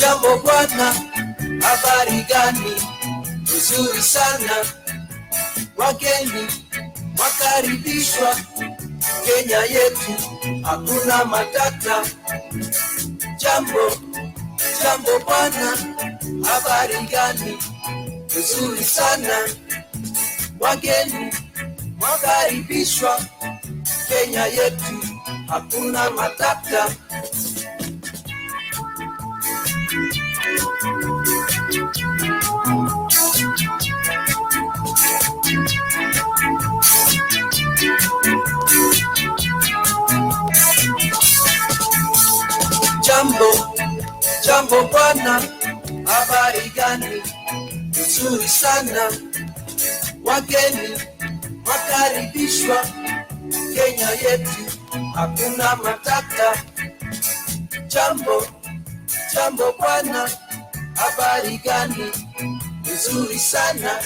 Jambo bwana, habari gani? Nzuri sana. Wageni wakaribishwa Kenya yetu, hakuna matata. Jambo bwana, habari gani? Nzuri sana. Wageni wakaribishwa Kenya yetu, hakuna matata. Jambo bwana, habari gani? Nzuri sana. Wageni wakaribishwa Kenya yetu, hakuna matata. Jambo bwana, habari gani? Nzuri sana.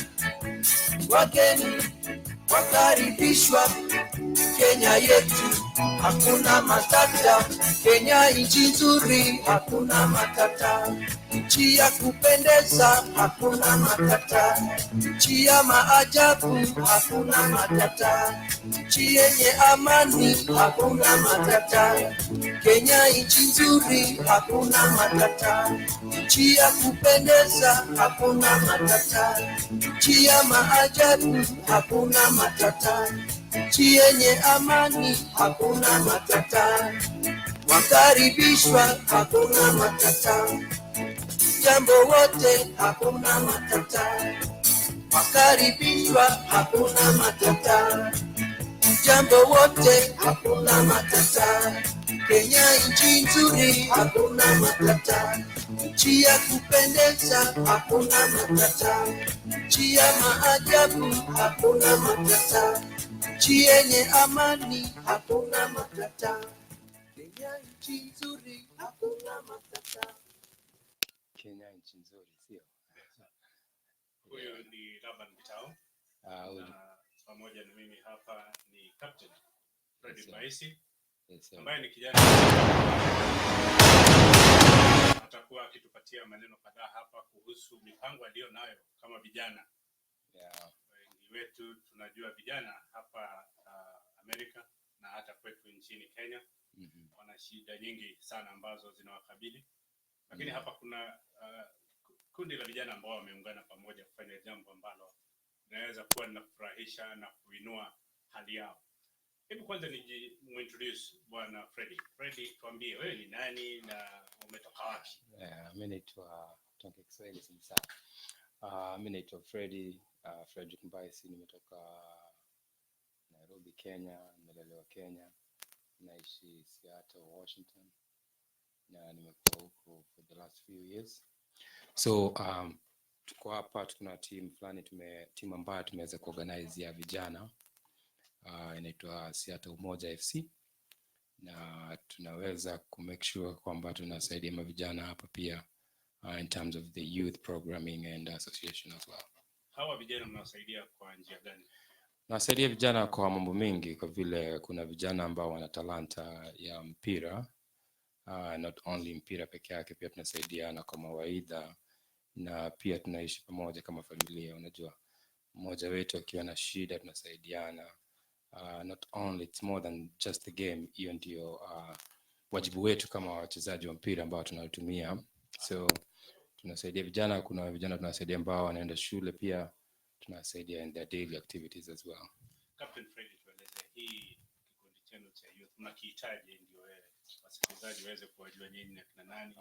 Wageni wakaribishwa Kenya yetu, hakuna matata. Kenya nchi nzuri, hakuna matata. Nchi ya kupendeza, hakuna matata. Nchi ya maajabu, hakuna matata. Nchi yenye amani, hakuna matata. Kenya nchi nzuri, hakuna matata. Nchi ya kupendeza, hakuna matata. Nchi ya maajabu, hakuna matata. Nchi yenye amani, hakuna matata. Wakaribishwa, hakuna matata. Jambo wote, hakuna matata. Wakaribishwa, hakuna matata. Jambo wote, hakuna matata. Kenya nchi nzuri, hakuna matata. Nchi ya kupendeza, hakuna matata. Nchi ya maajabu, hakuna matata. Nchi yenye amani, hakuna matata. Kenya nchi nzuri, hakuna matata. Kenya nchi nzuri, sio? Huyo ni Laban Bitao. Pamoja na mimi hapa ni Captain Freddy Mbaisi. Ambaye ni kijana atakuwa akitupatia maneno kadhaa hapa kuhusu mipango aliyo nayo kama vijana. Wengi wetu tunajua vijana hapa Amerika na hata kwetu nchini Kenya wana shida nyingi sana ambazo zinawakabili. Lakini hapa kuna kundi la vijana ambao wameungana pamoja kufanya jambo ambalo linaweza kuwa linafurahisha na kuinua hali yao. Hebu kwanza nijiintroduce bwana Freddy. Freddy, tuambie wewe ni nani na umetoka wapi? Mimi naitwa Tonke Kiswahili sana. Mimi naitwa Freddy Mbaisi, nimetoka Nairobi, Kenya, nimelelewa Kenya, naishi Seattle, Washington, na nimekuwa huko for the last few years. So tuko hapa, tuna team fulani, team ambayo tumeweza kuorganize ya vijana inaitwa Seattle Umoja FC, na tunaweza kumake sure kwamba tunasaidia mavijana hapa pia in terms of the youth programming and association as well. Hawa vijana mnawasaidia kwa njia gani? Tunasaidia vijana kwa mambo mengi, kwa vile kuna vijana ambao wana talanta ya mpira, not only mpira peke yake, pia tunasaidiana kwa mawaidha, na pia tunaishi pamoja kama familia. Unajua, mmoja wetu akiwa na shida tunasaidiana. Not only, it's more than just a game. Hiyo ndio wajibu wetu kama wachezaji wa mpira ambao tunatumia. So tunasaidia vijana. Kuna vijana tunasaidia ambao wanaenda shule, pia tunasaidia in their daily activities as well. Captain Freddy, tueleze hii kikundi chenu cha youth mnakihitaji ndio wasikilizaji waweze kuwajua nyinyi ni kina nani,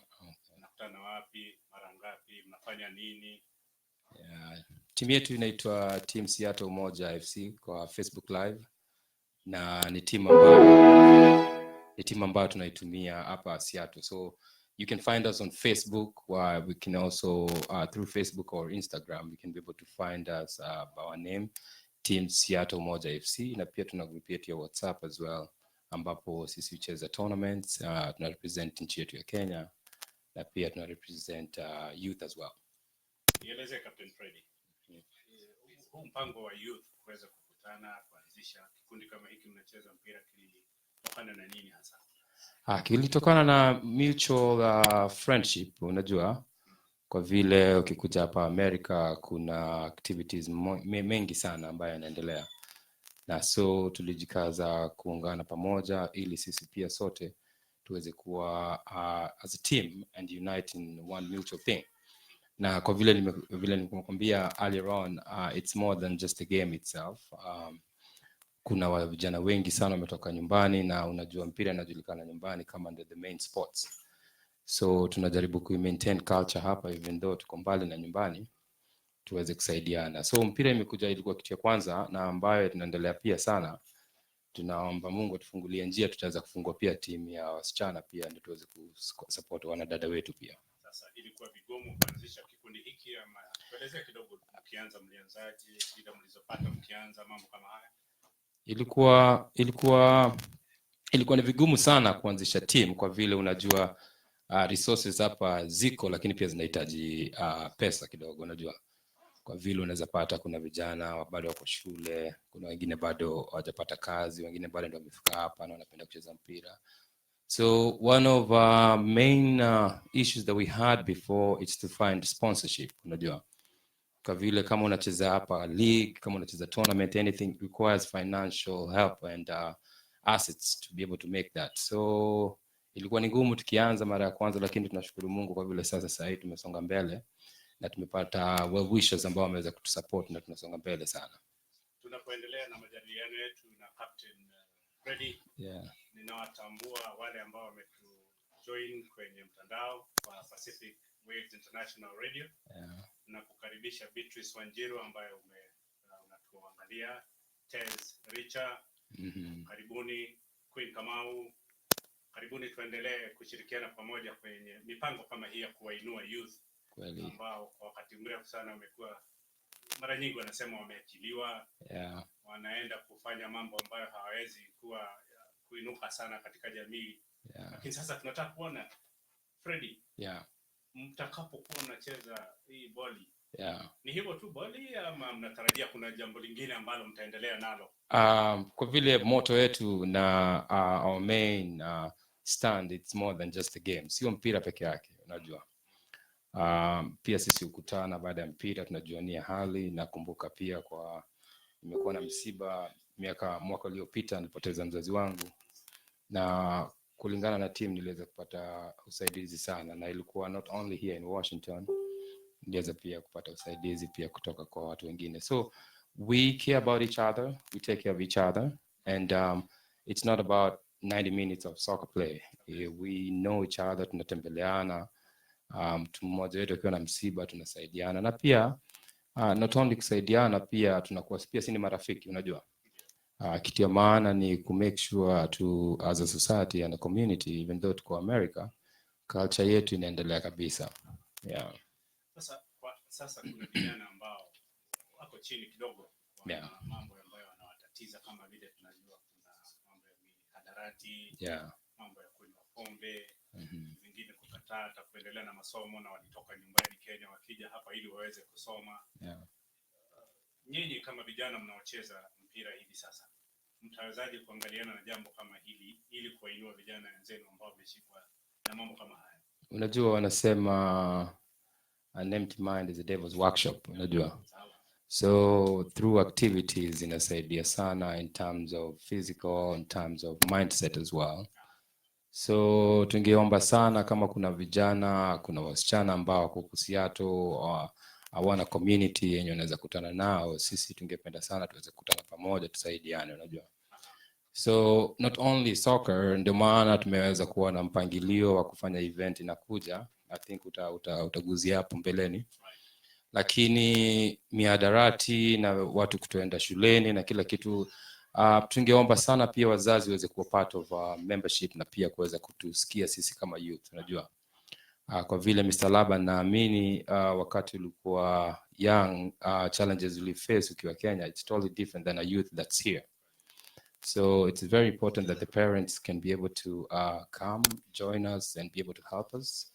mnakutana wapi, mara ngapi, mnafanya nini? Timu yetu inaitwa Team Seattle Umoja FC kwa Facebook Live, na ni timu ambayo tunaitumia hapa Seattle. So you can find us on Facebook, where we can also through Facebook or Instagram you can be able to find us by our name, Team Seattle Umoja FC, na pia tuna group yetu ya WhatsApp as well, ambapo sisi hucheza tournaments, tuna represent nchi yetu ya Kenya, na pia tuna represent youth as well. Nieleze Captain Freddy, huu mpango wa youth kuweza kukutana kuanzisha kikundi kama hiki, mnacheza mpira, kilitokana na nini hasa? Kilitokana na mutual friendship, unajua. Kwa vile ukikuja hapa Amerika kuna activities mengi sana ambayo yanaendelea. Na so tulijikaza kuungana pamoja ili sisi pia sote tuweze kuwa as a team and unite in one mutual thing. Na kwa vile nimekuambia earlier on, it's more than just a game itself. Kuna vijana wengi sana wametoka nyumbani, na unajua mpira inajulikana nyumbani kama the main sports. So tunajaribu ku maintain culture hapa, even though tuko mbali na nyumbani, tuweze kusaidiana. So mpira imekuja, ilikuwa kitu ya kwanza na ambayo tunaendelea pia sana. Tunaomba Mungu atufungulie njia, tutaweza kufungua pia timu ya wasichana pia, ndio tuweze kusupport wanadada wetu pia. Sasa ilikuwa vigumu kuanzisha kikundi hiki, ama tuelezea kidogo, mlianzaje, shida mlizopata mkianza mambo kama haya? Ilikuwa ni vigumu sana kuanzisha team, kwa vile unajua resources hapa ziko, lakini pia zinahitaji pesa kidogo, unajua. Kwa vile unaweza pata kuna vijana bado wako shule, kuna wengine bado hawajapata kazi, wengine bado ndio wamefika hapa na wanapenda kucheza mpira. So one of main issues that we had before is to find sponsorship, unajua. Kwa vile kama unacheza hapa league, kama unacheza tournament, anything requires financial help and assets to be able to make that. So ilikuwa ni ngumu tukianza mara ya kwanza, lakini tunashukuru Mungu kwa vile sasa hivi tumesonga mbele na tumepata well wishers ambao wameweza kutusupport na tunasonga mbele sana. Tunapoendelea na majadiliano yetu na Captain Freddy, ninawatambua wale ambao wametujoin kwenye mtandao wa Pacific Waves International Radio. Na kukaribisha Beatrice Wanjiru ambaye unatuangalia, Tez Richa, karibuni Queen Kamau, karibuni. Tuendelee kushirikiana pamoja kwenye mipango kama hii ya kuwainua youth ambao kwa wakati mrefu sana wamekuwa, mara nyingi wanasema wameachiliwa, wanaenda kufanya mambo ambayo hawawezi kuinuka sana katika jamii. Lakini sasa tunataka kuona Freddy, mtakapokuwa mnacheza hii boli, ni hivyo tu boli, ama mnatarajia kuna jambo lingine ambalo mtaendelea nalo? Kwa vile moto yetu na our main stand, it's more than just a game. Sio mpira peke yake, unajua. Pia sisi ukutana baada ya mpira, tunajuania hali. Nakumbuka pia nimekuwa na msiba mwaka uliopita, nilipoteza mzazi wangu, na kulingana na team niliweza kupata usaidizi sana, na ilikuwa not only here in Washington, niliweza pia kupata usaidizi pia kutoka kwa watu wengine. So we care about each other, we take care of each other, and it's not about 90 minutes of soccer play. We know each other, tunatembeleana, mtu mmoja wetu akiwa na msiba tunasaidiana, na pia not only kusaidiana, pia tunakuwa pia sisi ni marafiki, unajua. Kitu ya maana ni ku make sure to as a society and a community, even though tuko America, culture yetu inaendelea kabisa. Sasa kuna vijana ambao wako chini kidogo, mambo ambayo wanawatatiza, kama vile tunajua kuna mambo ya mihadarati, mambo ya kunywa pombe, vingine kukataa hata kuendelea na masomo, na walitoka nyumbani Kenya wakija hapa ili waweze kusoma. Nyinyi kama vijana mnaocheza mpira hivi sasa, mtawezaje kuangaliana na jambo kama hili ili kuwainua vijana wenzenu ambao wameshikwa na mambo kama haya? Unajua wanasema an empty mind is a devil's workshop, unajua. So through activities inasaidia sana in terms of physical, in terms of mindset as well. So tungeomba sana kama kuna vijana, kuna wasichana ambao wako Seattle, hawana community yenye wanaweza kutana nao, sisi tungependa sana tuweze kukutana pamoja, tusaidiane, unajua. So not only soccer, ndio maana tumeweza kuwa na mpangilio wa kufanya event inakuja. I think utaguzia hapo mbeleni. Lakini mihadarati na watu kutoenda shuleni na kila kitu, tungeomba sana pia wazazi waweze kuwa part of membership, na pia kuweza kutusikia sisi kama youth, unajua. Kwa vile Mr. Laban, naamini wakati ulikuwa young, challenges you face ukiwa Kenya, it's totally different than a youth that's here. So it's very important that the parents can be able to come, join us, and be able to help us,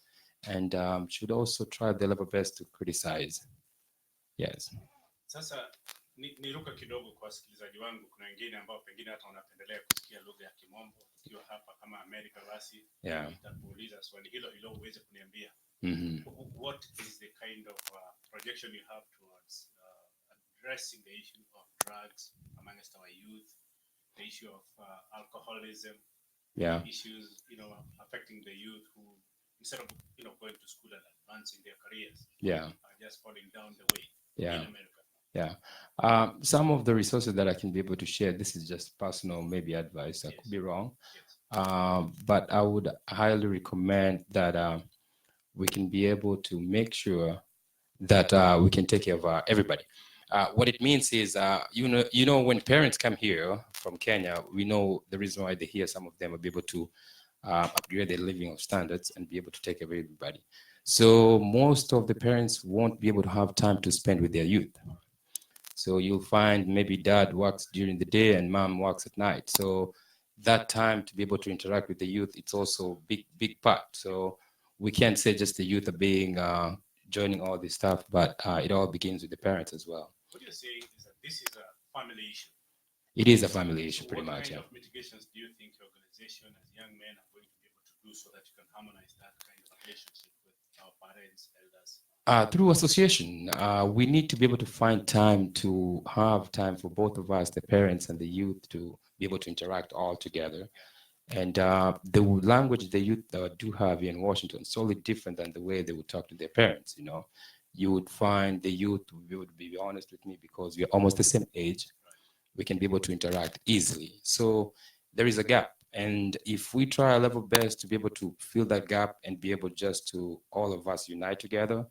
and should also try their level best to criticize. Yes. Sasa Niruka kidogo kwa wasikilizaji wangu, kuna wengine ambao pengine hata wanapendelea kusikia lugha ya Kimombo. Ukiwa hapa kama Amerika, basi nitakuuliza swali hilo uweze kuniambia what is the kind of projection you have towards addressing the issue of drugs amongst our youth, the issue of alcoholism, issues affecting the youth who, instead of going to school and advancing their careers, are just falling down the way in America. Some of the resources that I can be able to share, this is just personal, maybe advice. I could be wrong, but I would highly recommend that we can be able to make sure that we can take care of everybody. What it means is, when parents come here from Kenya, we know the reason why they're here. Some of them will be able to upgrade their living standards and be able to take care of everybody. So most of the parents won't be able to have time to spend with their youth. So you'll find maybe dad works during the day and mom works at night. So that time to be able to interact with the youth, it's also big part. So we can't say just the youth are being joining all this stuff, but it all begins with the parents as well. What you're saying is that this is a family issue. It is a family issue, pretty much. What kind of mitigations do you think your organization as young men are going to be able to do so that you can harmonize that kind of relationship with our parents, elders? Through association, we need to be able to find time to have time for both of us, the parents and the youth, to be able to interact all together. And the language the youth do have in Washington is totally different than the way they would talk to their parents. You would find the youth, would be honest with me, because we are almost the same age, we can be able to interact easily. So there is a gap. And if we try our level best to be able to fill that gap and be able just to all of us unite together,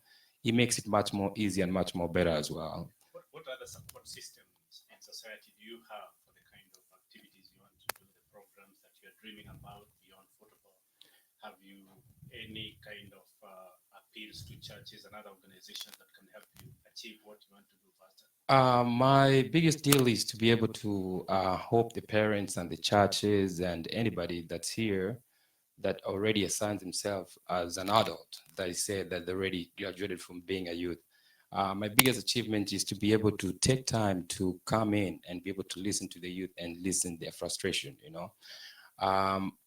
it makes it much more easy and much more better as well. What other support systems in society do you have for the kind of activities you want to do, the programs that you're dreaming about beyond football? Have you any kind of appeals to churches and other organizations that can help you achieve what you want to do faster? My biggest deal is to be able to help the parents and the churches and anybody that's here that already assigns himself as an adult, that is said that they already graduated from being a youth. My biggest achievement is to be able to take time to come in and be able to listen to the youth and listen their frustration.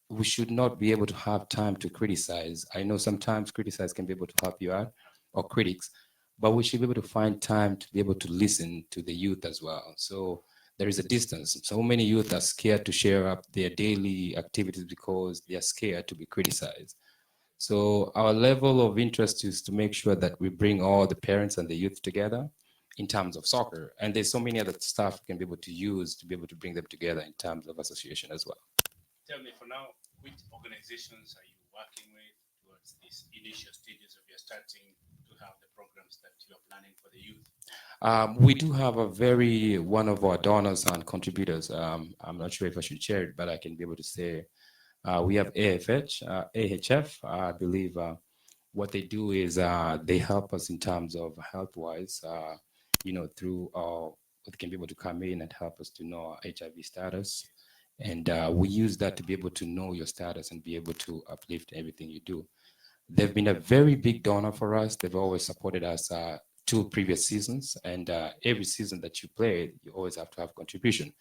We should not be able to have time to criticize. I know sometimes criticize can be able to help you out, or critics, but we should be able to find time to be able to listen to the youth as well. So there is a distance. So many youth are scared to share up their daily activities because they are scared to be criticized. So our level of interest is to make sure that we bring all the parents and the youth together in terms of soccer. And there's so many other stuff we can be able to use to be able to bring them together in terms of association as well. Tell me for now, which organizations are you working with towards these initial stages of your starting to have the programs that you are planning for the youth? We do have one of our donors and contributors. I'm not sure if I should share it, but I can be able to say we have AHF. I believe what they do is they help us in terms of health-wise, through they can be able to come in and help us to know our HIV status. And we use that to be able to know your status and be able to uplift everything you do. They've been a very big donor for us. They've always supported us 2 previous seasons, and every season that you play, you always have to have contribution.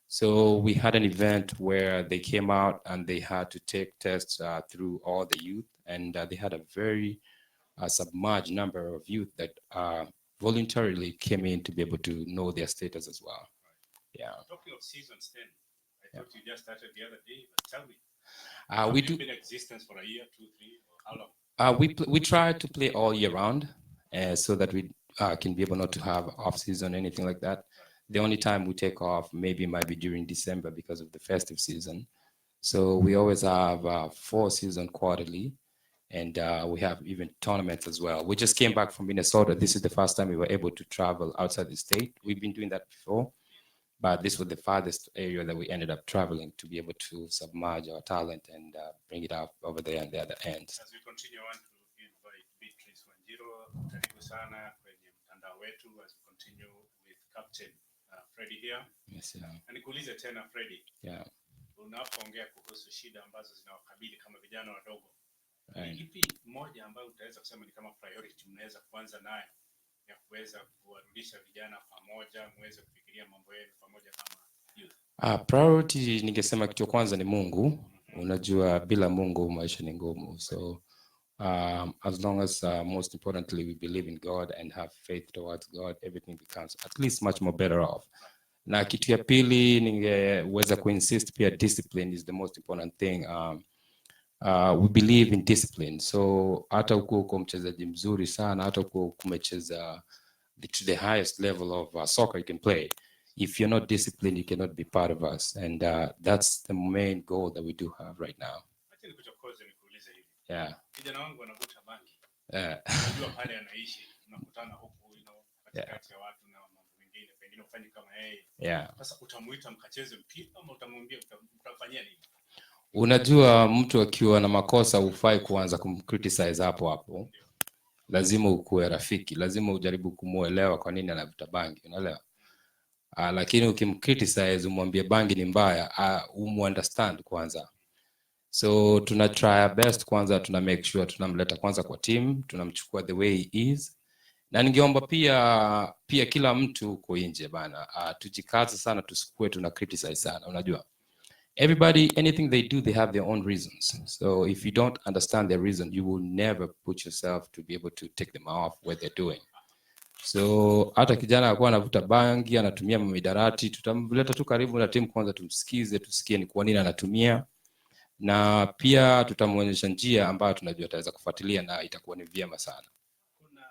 So we had an event where they came out and they had to take tests through all the youth, and they had a very submerged number of youth that voluntarily came in to be able to know their status as well. Yeah. Talking of seasons, then I thought you just started the other day, but tell me, have we you do been in existence for a year, 2, 3, or how long? We try to play all year round, so that we can be able not to have off season or anything like that. The only time we take off maybe might be during December because of the festive season. So we always have 4 season quarterly, and we have even tournaments as well. We just came back from Minnesota. This is the first time we were able to travel outside the state. We've been doing that before, but this was the farthest area that we ended up traveling to be able to submerge our talent and bring it up over there on the other end. As we continue, I want to invite Beatrice Wanjiro, karibu sana kwenye mtandao wetu, as we continue with Captain Freddy here. Yes, yeah. Na nikuulize tena Freddy. Yeah. Unapoongea kuhusu shida ambazo zinawakabili kama vijana wadogo, Right. ipi moja ambayo utaweza kusema ni kama priority mnaweza kuanza nayo ya kuweza kuwarudisha vijana pamoja muweze kufikiria mambo yenu pamoja kama youth? Priority ningesema kitu kwanza ni Mungu. Unajua bila Mungu maisha ni ngumu. So as long as most importantly we believe in God and have faith towards God, everything becomes at least much more better off. Na kitu ya pili ningeweza kuinsist pia, discipline is the most important thing. We believe in discipline. So hata uko mchezaji mzuri sana, hata uko kumecheza to the highest level of soccer you can play, if you're not disciplined, you cannot be part of us. And that's the main goal that we do have right now. Yeah. Kijana wangu anavuta bangi. Yeah. Unajua pale anaishi, unakutana huko katikati ya watu na mambo mengine, pengine ufanye kama yeye. Yeah. Sasa utamuita mkacheze mpira ama utamwambia utafanyia nini? Unajua mtu akiwa na makosa ufai kuanza kumcriticize hapo. Lazima ukuwe rafiki, lazima ujaribu kumuelewa kwa nini anavuta bangi, unaelewa? Lakini ukimcriticize umwambie bangi ni mbaya, understand kwanza. So tuna try our best kwanza, tuna make sure tunamleta kwanza kwa team, tunamchukua the way he is. Na ningeomba pia kila mtu uko nje bana, tujikaze sana, tusikue tuna criticize sana, unajua? Everybody, anything they do, they have their own reasons. So if you don't understand their reason, you will never put yourself to be able to take them off what they're doing. So hata kijana akuwa anavuta bangi, anatumia midarati, tutamleta tu karibu na timu kwanza, tusikie ni kwa nini anatumia. Na pia tutamuonyesha njia ambayo tunajua ataweza kufuatilia na itakuwa ni vyema sana. Kuna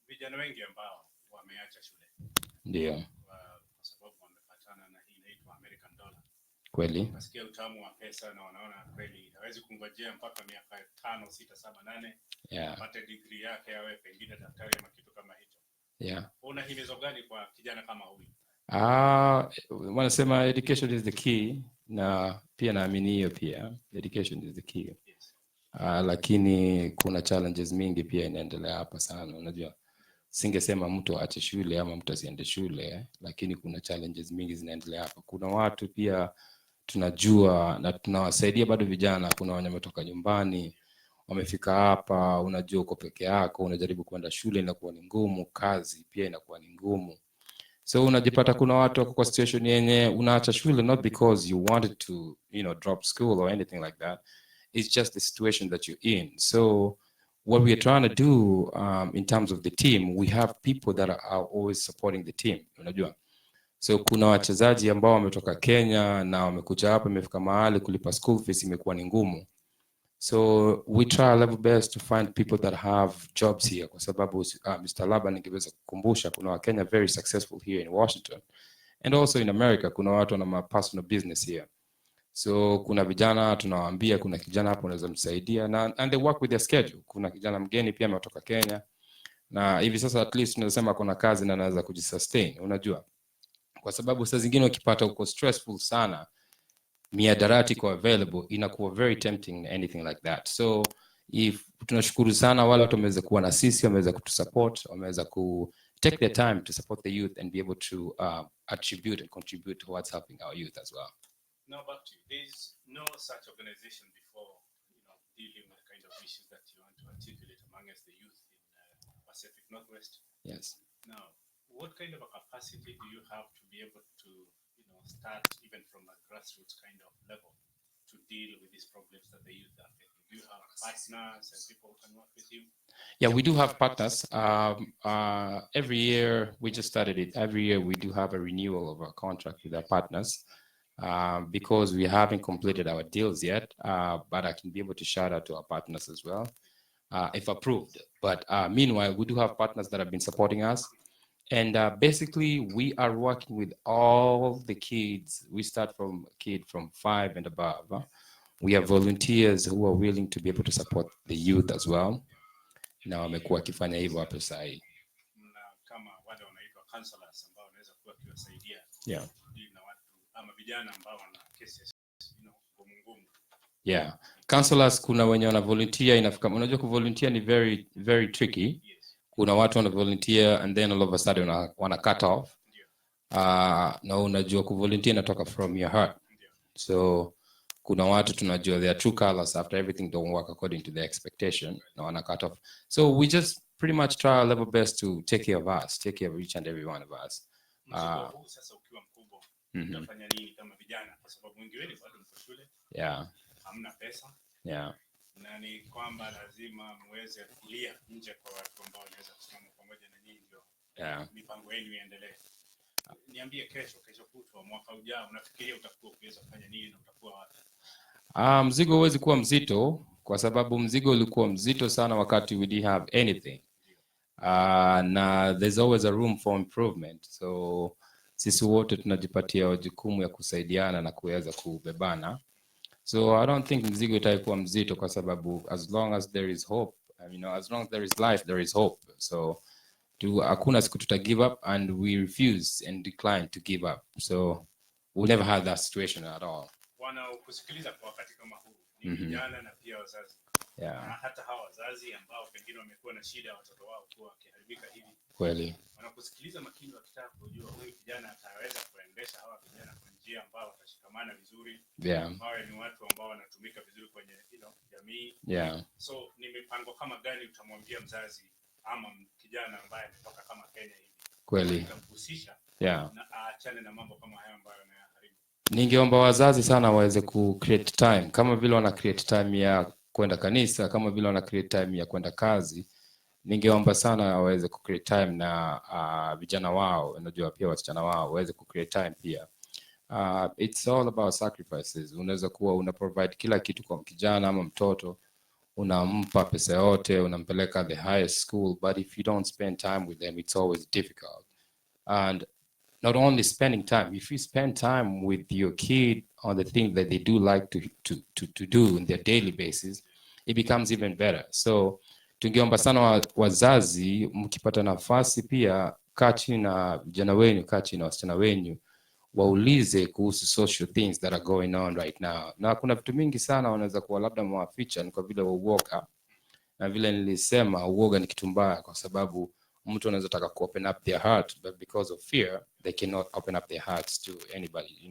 vijana wengi ambao wameacha shule. Ndio. Kwa sababu wamepatana na hii inaitwa American dollar. Kweli. Nasikia utamu wa pesa na wanaona kweli hawezi kungojea mpaka miaka 5, 6, 7, 8. Yeah. Apate degree yake awe pengine daktari ama kitu kama hicho. Yeah. Una himizo gani kwa kijana kama huyu? Wanasema education is the key, na pia naamini hiyo pia. Education is the key. Yes. Lakini kuna challenges mingi pia inaendelea hapa sana, unajua. Singesema mtu aache shule ama mtu asiende shule, lakini kuna challenges mingi zinaendelea hapa. Kuna watu pia tunajua na tunawasaidia bado vijana, kuna wenye wametoka nyumbani, wamefika hapa, unajua uko peke yako, unajaribu kwenda shule inakuwa ni ngumu, kazi pia inakuwa ni ngumu. So unajipata kuna watu wako kwa situation yenye unaacha shule not because you wanted to, drop school or anything like that. It's just the situation that you're in. So what we are trying to do in terms of the team, we have people that are always supporting the team, unajua. So kuna wachezaji ambao wametoka Kenya na wamekuja hapa, imefika mahali kulipa school fees imekuwa ni ngumu. So we try our level best to find people that have jobs here, kwa sababu Mr. Laban ningeweza kukumbusha kuna Wakenya very successful here in Washington and also in America. Kuna watu wana personal business here. So kuna vijana tunawaambia kuna kijana hapo unaweza msaidia, and they work with their schedule. Kuna kijana mgeni pia ametoka Kenya na hivi sasa at least tunasema kuna kazi na anaweza kujisustain, unajua. Kwa sababu saa zingine ukipata uko stressful sana, miadarati kwa available inakuwa very tempting, anything like that. So tunashukuru sana wale watu wameweza kuwa na sisi, wameweza kutusupport, wameweza ku take their time to support the youth and be able to attribute and contribute towards helping our youth as well. Now back to you. There's no such organization before, dealing with the kind of issues that you want to articulate amongst the youth in Pacific Northwest. Yes. Now, what kind of a capacity do you have to be able to, start even from a grassroots kind of level to deal with these problems that the youth are facing? Do you have partners and people who can work with you? Yeah, we do have partners. Every year, we just started it. Every year we do have a renewal of our contract with our partners. Because we haven't completed our deals yet, but I can be able to shout out to our partners as well, if approved. But meanwhile, we do have partners that have been supporting us. And basically, we are working with all the kids. We start from a kid from 5 and above. We have volunteers who are willing to be able to support the youth as well. Na wamekuwa kifanya hivyo hapo sasa hii. Kama wale wanaitwa counselors ambao wanaweza kuwa kiwasaidia. Yeah. Ama vijana ambao wana cases, ngumu. Yeah. Counselors kuna wenye wana volunteer, inafika. Unajua ku volunteer ni very very tricky. Yes. Kuna watu wana volunteer and then all of a sudden wana cut off. Na unajua ku volunteer inatoka from your heart. So kuna watu tunajua their true colors after everything don't work according to their expectation na wana cut off. So we just pretty much try our level best to take care of us, take care of each and every one of us. Sasa ukiwa mkubwa utafanya nini kama vijana, kwa sababu wengi wenu bado mko shule, hamna pesa, na ni kwamba lazima muweze kulia nje kwa watu ambao wanaweza kusimama pamoja na nyinyi ndio mipango yenu iendelee. Niambie, kesho kutwa, mwaka ujao, unafikiria utakuwa ukiweza kufanya nini na utakuwa wapi? Mzigo huwezi kuwa mzito kwa sababu mzigo ulikuwa mzito sana wakati we didn't have anything. Na there's always a room for improvement. So sisi wote tunajipatia jukumu ya kusaidiana na kuweza kubebana. So I don't think mzigo itakuwa mzito kwa sababu as long as there is hope, as long as there is life, there is hope. So hakuna siku tuta give up, and we refuse and decline to give up. So we'll never have that situation at all. Kusikiliza kwa wakati kama huu ni vijana na pia wazazi. Na hata hawa wazazi ambao pengine wamekuwa na shida watoto wao kuwa wakiharibika hivi. Kweli. Wanakusikiliza makini wakitaka kujua huyu kijana ataweza kuendesha hawa vijana kwa njia ambayo watashikamana vizuri. Ambao ni watu ambao wanatumika vizuri kwenye jamii. So ni mipango kama gani utamwambia mzazi ama kijana ambaye ametoka kama Kenya hivi? Kweli. Kuhusisha na aachane na mambo kama haya ambayo yanaharibu. Ningeomba wazazi sana waweze ku create time, kama vile wana create time ya kwenda kanisa, kama vile wana create time ya kwenda kazi. Ningeomba sana waweze ku create time na vijana wao, unajua pia wasichana wao waweze ku create time pia. It's all about sacrifices. Unaweza kuwa una provide kila kitu kwa kijana ama mtoto, unampa pesa yote, unampeleka the highest school, but if you don't spend time with them, it's always difficult. And not only spending time, if you spend time with your kid on the things that they do like to do in their daily basis, it becomes even better. So tungeomba sana wazazi, mkipata nafasi pia kaa chini na vijana wenu, kaa chini na wasichana wenu, waulize kuhusu social things that are going on right now. Na kuna vitu mingi sana wanaweza kuwa labda mwaficha ni kwa vile uoga. Na vile nilisema, uoga ni kitu mbaya kwa sababu mtu anaweza taka ku open up their heart, but because of fear they cannot open up their hearts to anybody,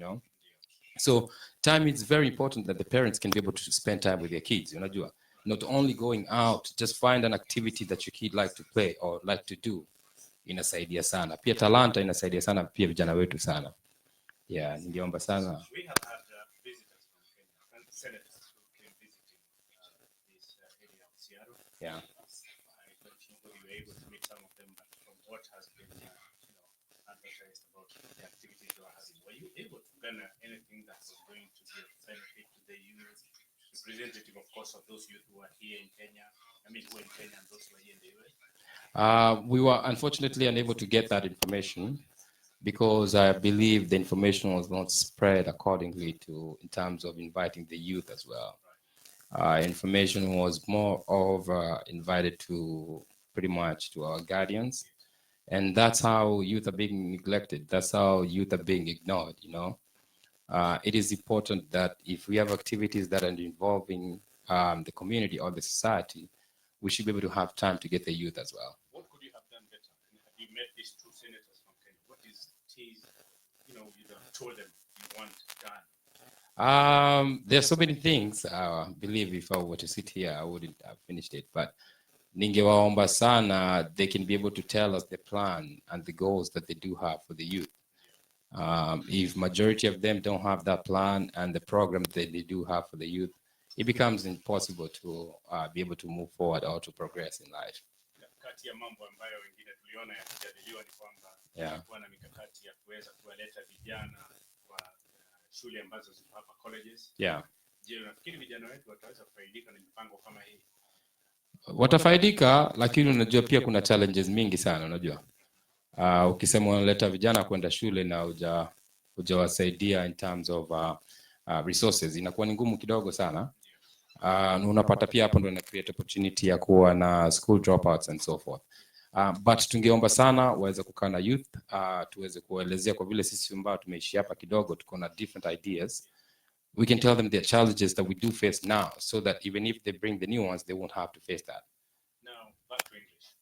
So time is very important that the parents can be able to spend time with their kids, unajua. Not only going out, just find an activity that your kid like to play or like to do. Inasaidia sana. Pia talanta inasaidia sana pia vijana wetu sana. Ningeomba sana. We have had visitors from Kenya and senators who came visiting this area of Seattle. I don't know whether you were able to meet some of them, but from what has been advertised about the activities you are having, were you able to garner anything that was going to be of benefit to the youth, representative, of course, of those youth who are here in Kenya, who are in Kenya and those who are here in the US? We were unfortunately unable to get that information because I believe the information was not spread accordingly in terms of inviting the youth as well. Information was more of invited to pretty much to our guardians, and that's how youth are being neglected. That's how youth are being ignored. It is important that if we have activities that are involving the community or the society, we should be able to have time to get the youth as well. What could you have done better? Have you met these two senators from Kenya? What is you have told them you want done? There's so many things. I believe if I were to sit here, I wouldn't have finished it. But ningewaomba sana, they can be able to tell us the plan and the goals that they do have for the youth. If majority of them don't have that plan and the program that they do have for the youth, it becomes impossible to be able to move forward or to progress in life. Kati ya mambo ambayo wengine tuliona yakijadiliwa ni kwamba kuwa na mikakati ya kuweza kuwaleta vijana kwa shule ambazo ziko hapa colleges. Je, unafikiri vijana wetu wataweza kufaidika na mipango kama hii? Watafaidika, lakini unajua pia kuna challenges mingi sana, unajua. Ukisema unaleta vijana kwenda shule na hujawasaidia in terms of resources, inakuwa ni ngumu kidogo sana. Unapata pia hapo ndio ina create opportunity ya kuwa na school dropouts and so forth. But tungeomba sana waweze kukaa na youth, tuweze kuelezea kwa vile sisi ambao tumeishi hapa kidogo tuko na different ideas. We can tell them the challenges that we do face now, so that even if they bring the new ones, they won't have to face that. Now, back to English.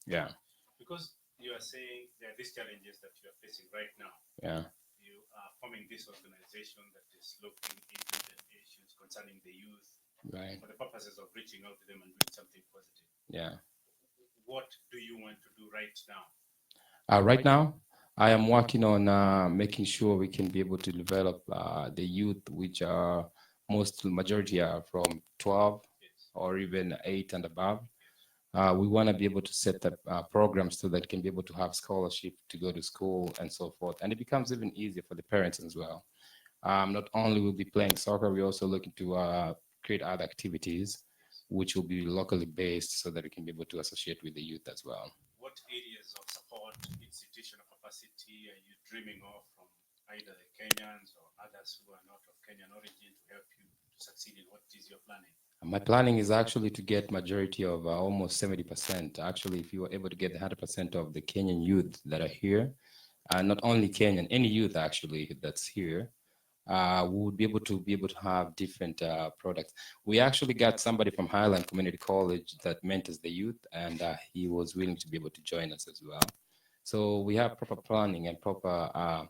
Because you are saying there are these challenges that you are facing right now. You are forming this organization that is looking into the issues concerning the youth, for the purposes of reaching out to them and doing something positive. what do you want to do right now? Right now, I am working on making sure we can be able to develop the youth, which are majority are from 12 or even 8 and above. We want to be able to set up programs so that can be able to have scholarship to go to school and so forth. And it becomes even easier for the parents as well. Not only will be playing soccer, we're also looking to create other activities which will be locally based so that we can be able to associate with the youth as well. What areas of support, institutional capacity are you dreaming of from either the Kenyans or others who are not of Kenyan origin to help you to succeed in what is your planning? My planning is actually to get majority of almost 70%. Actually, if you were able to get 100% of the Kenyan youth that are here, not only Kenyan, any youth actually that's here, we would be able to have different products. We actually got somebody from Highland Community College that mentors the youth, and he was willing to be able to join us as well. So we have proper planning and proper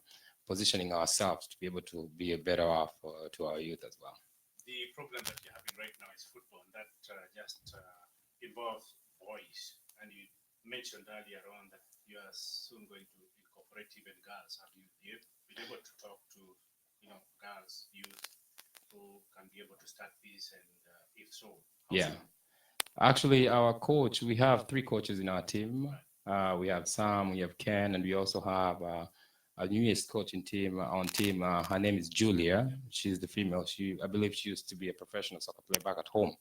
positioning ourselves to be able to be a better off to our youth as well. The program that you're having right now is football, and that just involves boys. And you mentioned earlier on that you are soon going to incorporate even girls. Have you been able to talk to girls, youth who can be able to start this, and if so, yeah, actually our coach, we have 3 coaches in our team. We have Sam, we have Ken, and we also have our newest coach on team. Her name is Julia. She's the female. I believe she used to be a professional soccer player back at home.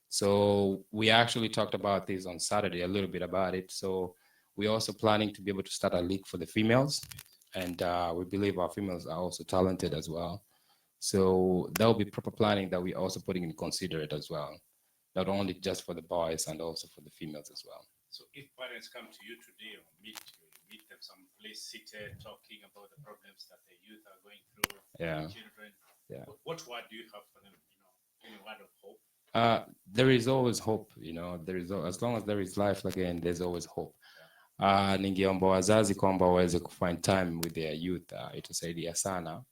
So we actually talked about this on Saturday, a little bit about it. So we're also planning to be able to start a league for the females, and we believe our females are also talented as well. So that will be proper planning that we're also putting in consider it as well, not only just for the boys and also for the females as well. So if parents come to you today or meet them someplace seated talking about the problems that the youth are going through, children, what word do you have for them? Any word of hope? There is always hope. There is, as long as there is life again, there's always hope. Ningeomba wazazi kwamba waweze kufind time with their youth, itasaidia sana.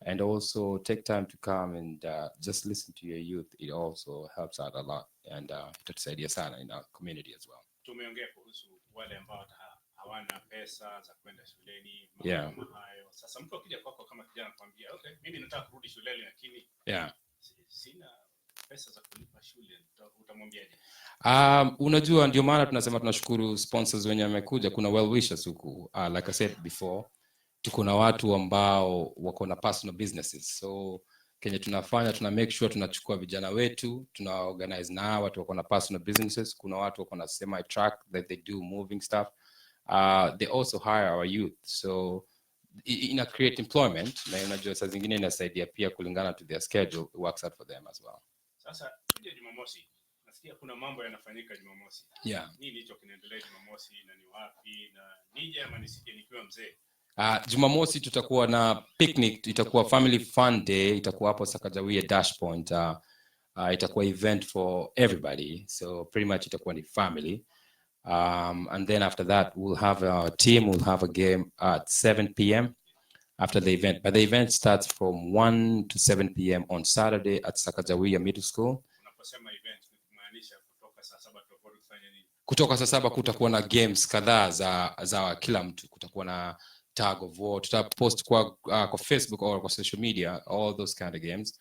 And also take time to come and just listen to your youth. It also helps out a lot, and itatusaidia sana in our community as well. Tumeongea kuhusu wale ambao hawana pesa za kwenda shuleni, mambo hayo. Sasa mtu akija kwako kama kijana kwambia, okay, mimi nataka kurudi shuleni lakini sina pesa za kulipa shule, utamwambiaje? Unajua, ndio maana tunasema tunashukuru sponsors wenye wamekuja. Kuna well wishers huku, like I said before, tuko na watu ambao wako na personal businesses. So kenye tunafanya, tuna make sure tunachukua vijana wetu, tuna organize na watu wako na personal businesses. Kuna watu wako na semi truck that they do moving stuff. They also hire our youth, so ina create employment, na unajua saa zingine inasaidia pia kulingana to their schedule, it works out for them as well. Sasa tuje Jumamosi, nasikia kuna mambo yanafanyika Jumamosi. Nini hicho kinaendelea Jumamosi, na ni wapi, na nije ama nisije nikiwa mzee? Jumamosi tutakuwa na picnic, itakuwa family fun day, itakuwa hapo Sakajawiya Dash Point. Itakuwa event for everybody, so pretty much itakuwa ni family. And then after that we'll have our team, we'll have a game at 7 p.m. after the event. But the event starts from 1 to 7 p.m. on Saturday at Sakajawiya Middle School. Unaposema event kumaanisha kutoka saa 7 tofauti kufanya nini? Kutoka saa 7 kutakuwa na games kadhaa za kila mtu. Kutakuwa na tag of war, tutapost kwa Facebook or kwa social media, all those kind of games.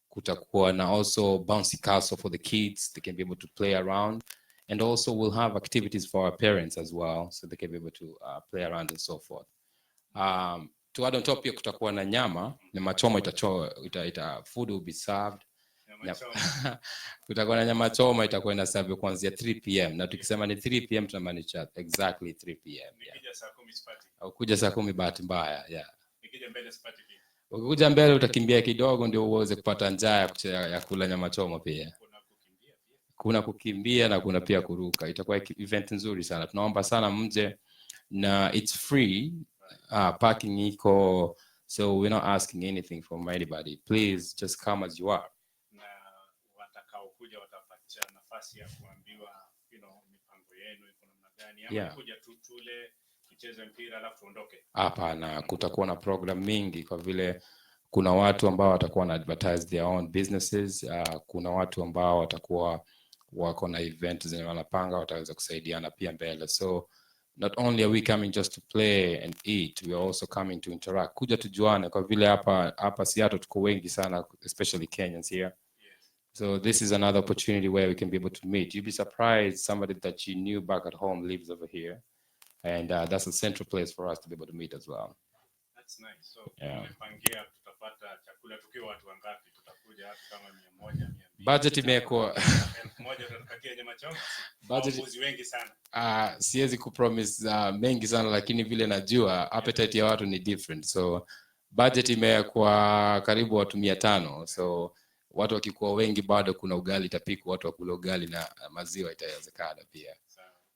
Kutakuwa na also bouncy castle for the kids, they can be able to play around. And also we'll have activities for our parents as well, so they can be able to play around and so forth. To add on top, pia kutakuwa na nyama choma, food will be served. Kutakuwa na nyama choma, itakuwa ina serve kuanzia 3 p.m. na tukisema ni 3 p.m. tunamaanisha exactly 3 p.m. Nikija saa 10 sipati. Au kuja saa 10 bahati mbaya, Nikija mbele sipati pia. Ukikuja mbele utakimbia kidogo ndio uweze kupata njaa ya kula nyama choma pia. Kuna kukimbia na kuna pia kuruka. Itakuwa event nzuri sana. Tunaomba sana mje, na it's free. Parking iko, so we're not asking anything from anybody. Please just come as you are. Na watakao kuja watapata nafasi ya kuambiwa mipango yenu iko namna gani, ama kuja tu tule tucheze mpira alafu tuondoke? Hapana, kutakuwa na program mingi, kwa vile kuna watu ambao watakuwa na advertise their own businesses. Kuna watu ambao watakuwa wako na event zenye wanapanga wataweza kusaidiana pia mbele. So not only are we coming just to play and eat, we are also coming to interact, kuja tujuane, kwa vile hapa Seattle tuko wengi sana, especially Kenyans here. So this is another opportunity where we can be able to meet. You'd be surprised somebody that you knew back at home lives over here, and that's a central place for us to be able to meet as well. That's nice. So tumepangia tutapata chakula tukiwa watu wangapi? Tutakuja hata kama 100, 200. Budget imekuwa 1000 utatupatia nyama choma. Budget wengi sana. Siwezi kupromise mengi sana, lakini vile najua appetite ya watu ni different. So budget imekuwa karibu watu 500. So watu wakikuwa wengi bado kuna ugali itapikwa, watu wakula ugali na maziwa itawezekana pia.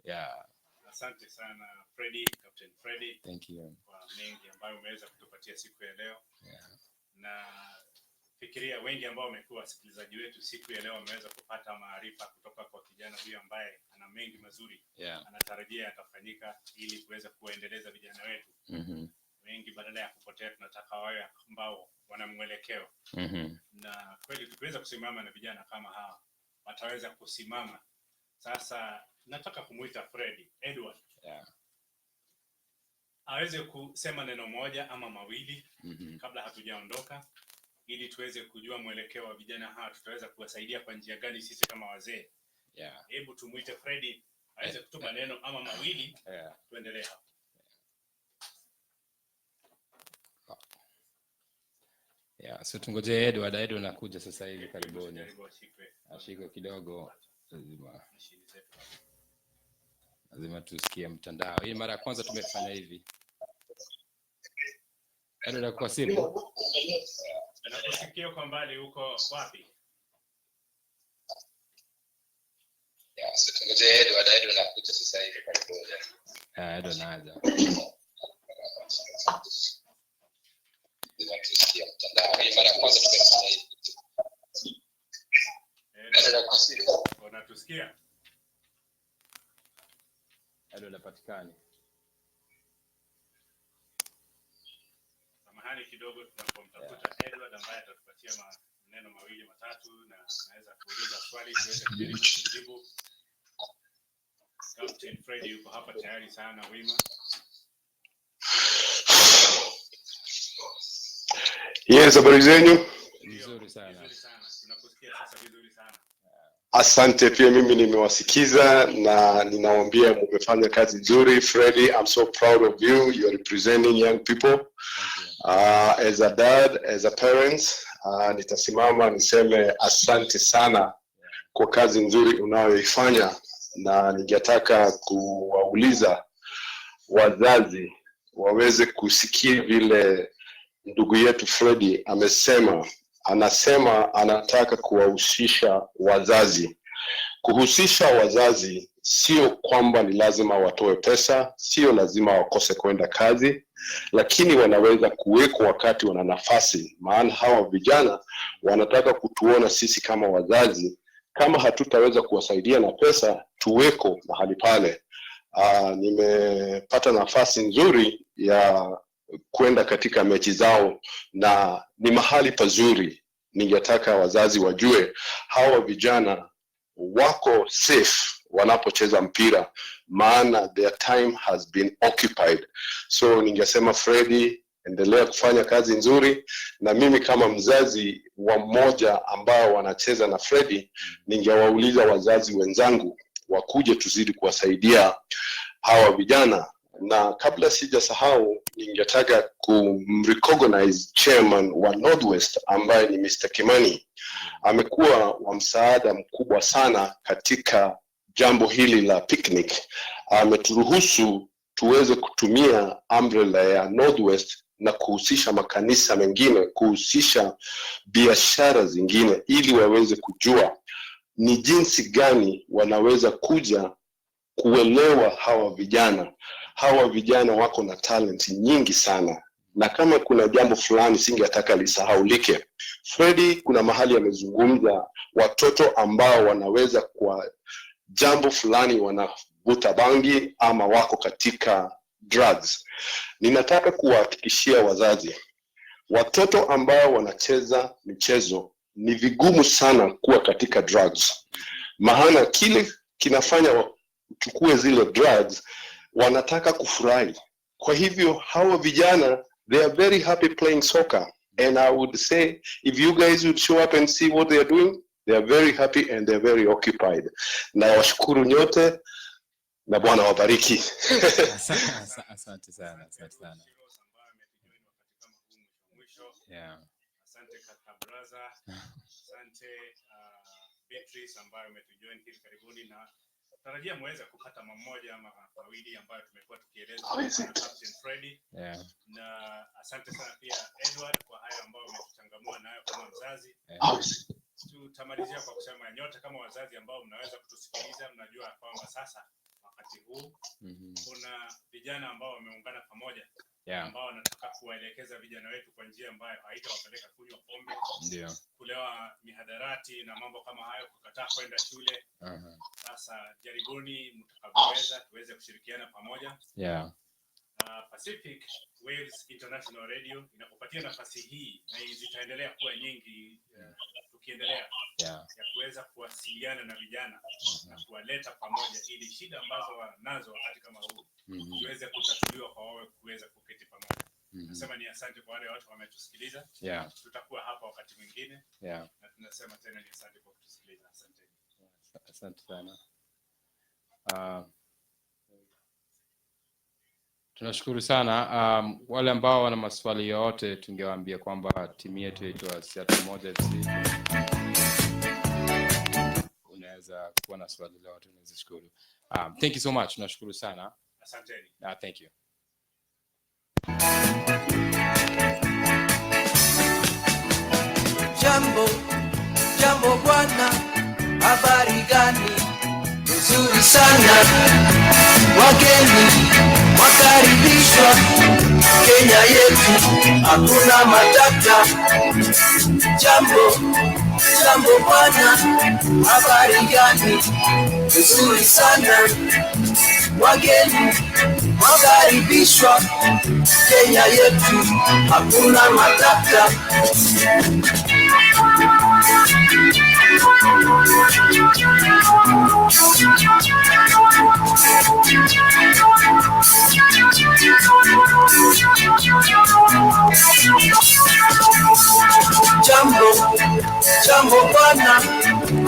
Yeah. Asante sana Freddy, Captain Freddy. Thank you. Kwa mengi ambayo umeweza kutupatia siku ya leo. Yeah. Na fikiria wengi ambao wamekuwa wasikilizaji wetu siku ya leo wameweza kupata maarifa kutoka kwa kijana huyu ambaye ana mengi mazuri. Anatarajia yatafanyika ili kuweza kuendeleza vijana wetu. Wengi badala ya kupotea tunataka wawe ambao wana mwelekeo. Na kweli tukiweza kusimama na vijana kama hawa wataweza kusimama. Sasa nataka kumuita Freddy Edward. Aweze kusema neno moja ama mawili kabla hatujaondoka, ili tuweze kujua mwelekeo wa vijana hawa, tutaweza kuwasaidia kwa njia gani sisi kama wazee. Hebu tumuite Freddy aweze kutupa neno ama mawili. Tuendelee hapo. So tungoje Edward anakuja sasa hivi karibuni. Ashike kidogo, lazima tusikie mtandao. Hii mara ya kwanza tumefanya hivi. Edward kwa simu. Anakusikia kwa mbali, huko wapi? So tungoje Edward anakuja sasa hivi karibuni. Edward anaanza. Tusikie mtandao. Hii mara ya kwanza tumefanya hivi. Unatusikia? Edward anapatikana. Samahani kidogo tunapomtafuta Edward ambaye atatupatia maneno mawili matatu na naweza kuuliza swali tuweze kujaribu kujibu. Captain Freddy yuko hapa tayari sana wima. Yes, habari zenu? Vizuri sana. Tunakusikia sasa vizuri sana. Asante, pia mimi nimewasikiza na ninawaambia mmefanya kazi nzuri. Freddy, I'm so proud of you. You're representing young people. As a dad, as a parent, nitasimama niseme asante sana kwa kazi nzuri unayoifanya, na ningetaka kuwauliza wazazi waweze kusikia vile ndugu yetu Freddy anasema anataka kuwahusisha wazazi. Kuhusisha wazazi sio kwamba ni lazima watoe pesa, sio lazima wakose kwenda kazi, lakini wanaweza kuwekwa wakati wana nafasi. Maana hawa vijana wanataka kutuona sisi kama wazazi, kama hatutaweza kuwasaidia na pesa, tuweko mahali pale. Nimepata nafasi nzuri ya kwenda katika mechi zao na ni mahali pazuri. Ningetaka wazazi wajue hawa vijana wako safe wanapocheza mpira, maana their time has been occupied. So ningesema Freddy, endelea kufanya kazi nzuri, na mimi kama mzazi wa mmoja ambao wanacheza na Freddy, ningewauliza wazazi wenzangu wakuje tuzidi kuwasaidia hawa vijana. Na kabla sijasahau, ningetaka kumrecognize chairman wa Northwest ambaye ni Mr. Kimani. Amekuwa wa msaada mkubwa sana katika jambo hili la picnic. Ameturuhusu tuweze kutumia umbrella ya Northwest na kuhusisha makanisa mengine, kuhusisha biashara zingine, ili waweze kujua ni jinsi gani wanaweza kuja kuelewa hawa vijana. Hawa vijana wako na talent nyingi sana, na kama kuna jambo fulani singetaka lisahaulike, Freddy kuna mahali amezungumza watoto ambao wanaweza kwa jambo fulani wanavuta bangi ama wako katika drugs. Ninataka kuwahakikishia wazazi, watoto ambao wanacheza michezo ni vigumu sana kuwa katika drugs. maana kile kinafanya chukue zile drugs, wanataka kufurahi. Kwa hivyo hawa vijana, they are very happy playing soccer, and I would say if you guys would show up and see what they are doing, they are very happy and they are very occupied. Na washukuru nyote na Bwana wabariki. Asante sana, asante sana. Yeah. Asante kaka brother. Asante Beatrice ambayo umetujoin hivi karibuni, na tarajia muweze kupata mmoja ama mawili ambayo tumekuwa tukieleza na Captain Freddy. Yeah. Na asante sana pia Edward kwa hayo ambayo umetuchangamua nayo kama mzazi. Yeah. Tutamalizia kwa kusema nyote kama wazazi ambao mnaweza kutusikiliza, mnajua kwamba sasa wakati huu kuna vijana ambao wameungana pamoja, ambao wanataka kuwaelekeza vijana wetu kwa njia ambayo haitawapeleka kunywa pombe, kulewa mihadarati na mambo kama hayo, kukataa kwenda shule. Sasa jaribuni mtakavyoweza tuweze kushirikiana pamoja. Pacific Waves International Radio inakupatia nafasi hii, na zitaendelea kuwa nyingi tukiendelea ya kuweza kuwasiliana na vijana na kuwaleta pamoja, ili shida ambazo wanazo wakati kama huu ziweze kutatuliwa kwa wao kuweza kuketi pamoja. Nasema ni asante kwa wale watu wametusikiliza. Tutakuwa hapa wakati mwingine. Na tunasema tena ni asante kwa kutusikiliza. Asante. Asante sana. Tunashukuru sana. Wale ambao wana maswali yote tungewaambia kwamba timu yetu inaitwa Seattle Moja FC. Unaweza kuwa na swali lolote, unaweza shukuru. Thank you so much. Tunashukuru sana. Asanteni. Thank you. Jambo bwana, habari gani? Nzuri sana. Wageni wakaribishwa Kenya yetu, hakuna matata. Jambo bwana, habari gani? Nzuri sana. Wageni wakaribishwa Kenya yetu, hakuna matata. Jambo bwana,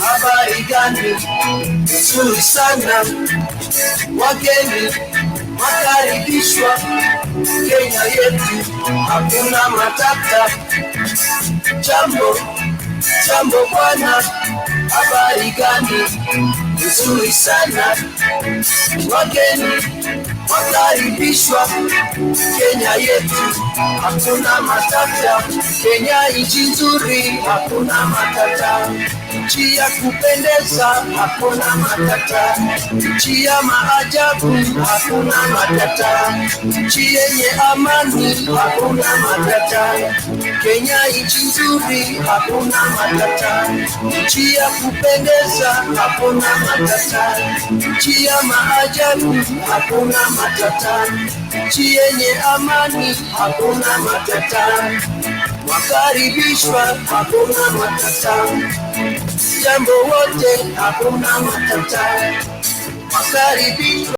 habari gani? Nzuri sana. Wageni wakaribishwa Kenya yetu, hakuna matata. Jambo bwana, habari gani? Nzuri sana. Wageni wakaribishwa Kenya yetu, hakuna matata. Kenya nchi nzuri, hakuna matata. Nchi ya kupendeza, hakuna matata. Nchi ya maajabu, hakuna matata. Nchi yenye amani, hakuna matata. Kenya nchi nzuri, hakuna matata. Nchi ya kupendeza, hakuna matata. Nchi ya maajabu, hakuna matata. Nchi yenye amani, hakuna matata. Wakaribishwa, hakuna matata. Jambo wote, hakuna matata. Wakaribishwa.